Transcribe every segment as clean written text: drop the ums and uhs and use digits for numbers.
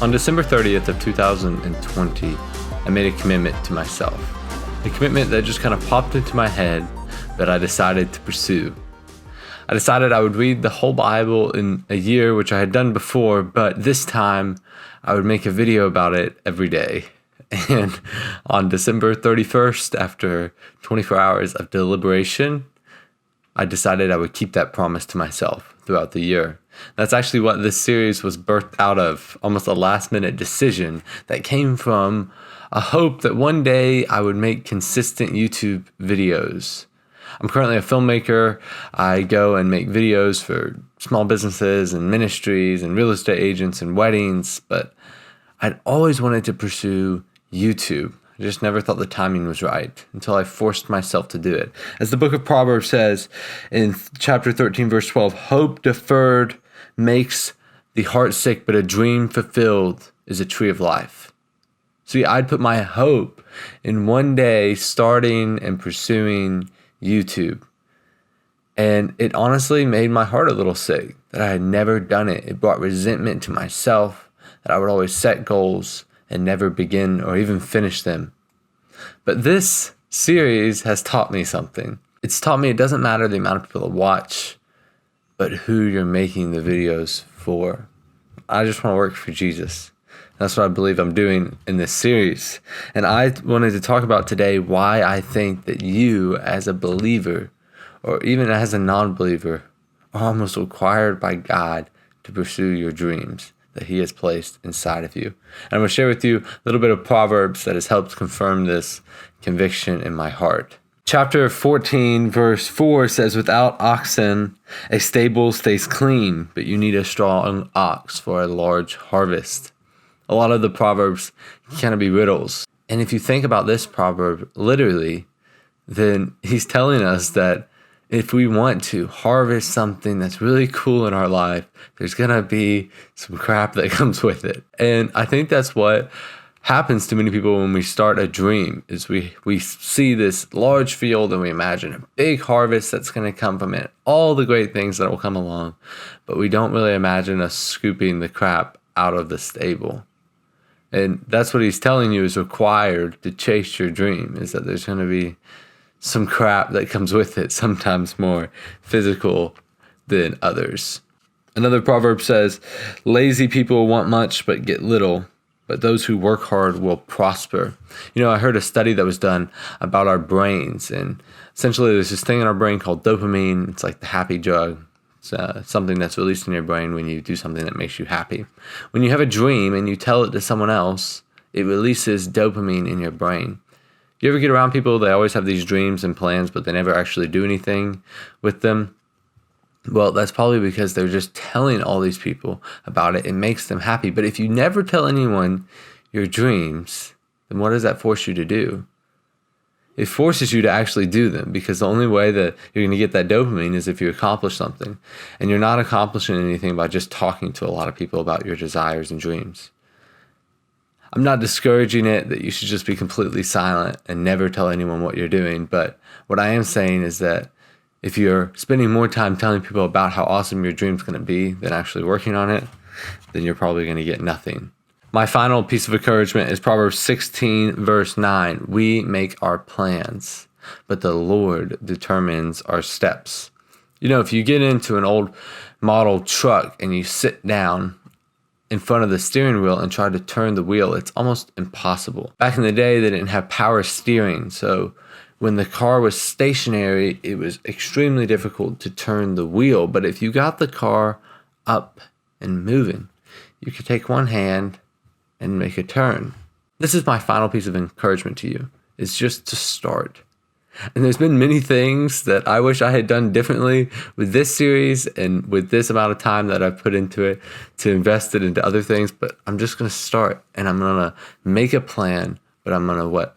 On December 30th of 2020, I made a commitment to myself. A commitment that just kind of popped into my head that I decided to pursue. I decided I would read the whole Bible in a year, which I had done before, but this time I would make a video about it every day. And on December 31st, after 24 hours of deliberation, I decided I would keep that promise to myself throughout the year. That's actually what this series was birthed out of, almost a last-minute decision that came from a hope that one day I would make consistent YouTube videos. I'm currently a filmmaker. I go and make videos for small businesses and ministries and real estate agents and weddings, but I'd always wanted to pursue YouTube. I just never thought the timing was right until I forced myself to do it. As the book of Proverbs says in chapter 13, verse 12, hope deferred makes the heart sick, but a dream fulfilled is a tree of life. See, I'd put my hope in one day starting and pursuing YouTube. And it honestly made my heart a little sick that I had never done it. It brought resentment to myself, that I would always set goals and never begin or even finish them. But this series has taught me something. It's taught me it doesn't matter the amount of people that watch, but who you're making the videos for. I just want to work for Jesus. That's what I believe I'm doing in this series. And I wanted to talk about today why I think that you as a believer, or even as a non-believer, are almost required by God to pursue your dreams that he has placed inside of you. And I'm going to share with you a little bit of Proverbs that has helped confirm this conviction in my heart. Chapter 14, verse 4 says, without oxen, a stable stays clean, but you need a strong ox for a large harvest. A lot of the Proverbs can be riddles. And if you think about this proverb literally, then he's telling us that if we want to harvest something that's really cool in our life, there's going to be some crap that comes with it. And I think that's what happens to many people when we start a dream, is we see this large field and we imagine a big harvest that's going to come from it, all the great things that will come along, but we don't really imagine us scooping the crap out of the stable. And that's what he's telling you is required to chase your dream, is that there's going to be some crap that comes with it, sometimes more physical than others. Another proverb says, lazy people want much but get little, but those who work hard will prosper. You know, I heard a study that was done about our brains, and essentially there's this thing in our brain called dopamine. It's like the happy drug. It's something that's released in your brain when you do something that makes you happy. When you have a dream and you tell it to someone else, it releases dopamine in your brain. You ever get around people, they always have these dreams and plans, but they never actually do anything with them? Well, that's probably because they're just telling all these people about it. It makes them happy. But if you never tell anyone your dreams, then what does that force you to do? It forces you to actually do them, because the only way that you're going to get that dopamine is if you accomplish something. And you're not accomplishing anything by just talking to a lot of people about your desires and dreams. I'm not discouraging it that you should just be completely silent and never tell anyone what you're doing. But what I am saying is that if you're spending more time telling people about how awesome your dream's going to be than actually working on it, then you're probably going to get nothing. My final piece of encouragement is Proverbs 16, verse 9. We make our plans, but the Lord determines our steps. You know, if you get into an old model truck and you sit down in front of the steering wheel and try to turn the wheel, it's almost impossible. Back in the day, they didn't have power steering, so when the car was stationary, it was extremely difficult to turn the wheel. But if you got the car up and moving, you could take one hand and make a turn. This is my final piece of encouragement to you, is just to start. And there's been many things that I wish I had done differently with this series and with this amount of time that I've put into it to invest it into other things. But I'm just going to start, and I'm going to make a plan, but I'm going to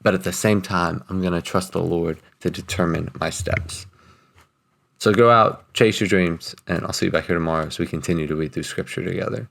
But at the same time, I'm going to trust the Lord to determine my steps. So go out, chase your dreams, and I'll see you back here tomorrow as we continue to read through Scripture together.